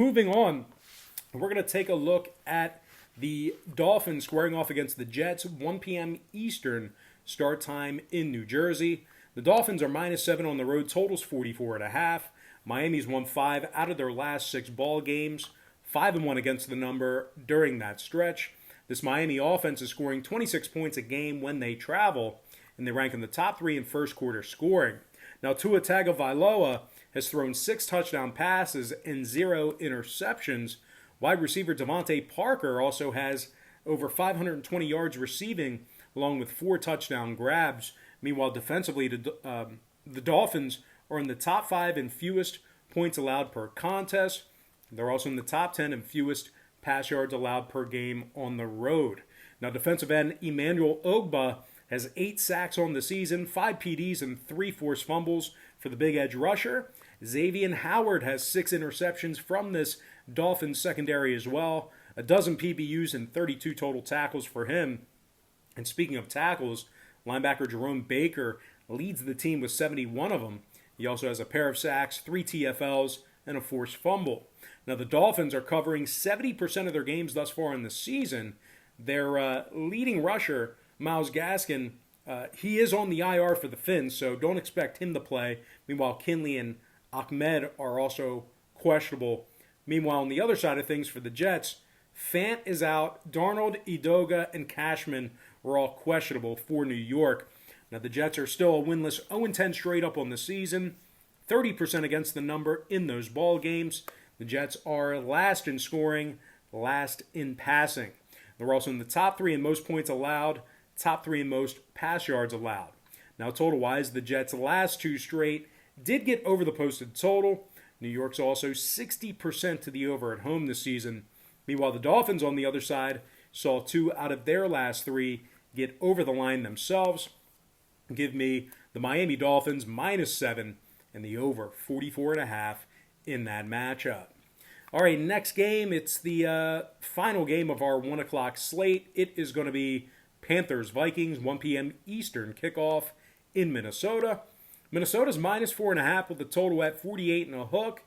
Moving on, we're going to take a look at the Dolphins squaring off against the Jets, 1 p.m. Eastern start time in New Jersey. The Dolphins are -7 on the road, totals 44.5. Miami's won 5 out of their last 6 ball games, 5-1 against the number during that stretch. This Miami offense is scoring 26 points a game when they travel, and they rank in the top 3 in first quarter scoring. Now, Tua Tagovailoa has thrown 6 touchdown passes and 0 interceptions. Wide receiver Devontae Parker also has over 520 yards receiving, along with 4 touchdown grabs. Meanwhile, defensively, the Dolphins are in the top 5 in fewest points allowed per contest. They're also in the top 10 in fewest pass yards allowed per game on the road. Now, defensive end Emmanuel Ogbah has 8 sacks on the season, 5 PDs, and 3 forced fumbles for the big edge rusher. Xavier Howard has 6 interceptions from this Dolphins secondary as well, a dozen PBUs and 32 total tackles for him. And speaking of tackles, linebacker Jerome Baker leads the team with 71 of them. He also has a pair of sacks, 3 TFLs, and a forced fumble. Now, the Dolphins are covering 70% of their games thus far in the season. Their leading rusher, Myles Gaskin, he is on the IR for the Fins, so don't expect him to play. Meanwhile, Kinley and Ahmed are also questionable. Meanwhile, on the other side of things for the Jets, Fant is out. Darnold, Edoga, and Cashman were all questionable for New York. Now, the Jets are still a winless 0-10 straight up on the season, 30% against the number in those ball games. The Jets are last in scoring, last in passing. They're also in the top 3 in most points allowed, top 3 in most pass yards allowed. Now, total-wise, the Jets' last 2 straight did get over the posted total. New York's also 60% to the over at home this season. Meanwhile, the Dolphins, on the other side, saw 2 out of their last 3 get over the line themselves. Give me the Miami Dolphins -7 and the over 44.5 in that matchup. All right, next game, it's the final game of our 1 o'clock slate. It is going to be Panthers-Vikings, 1 p.m. Eastern kickoff in Minnesota. Minnesota's -4.5 with the total at 48 and a hook.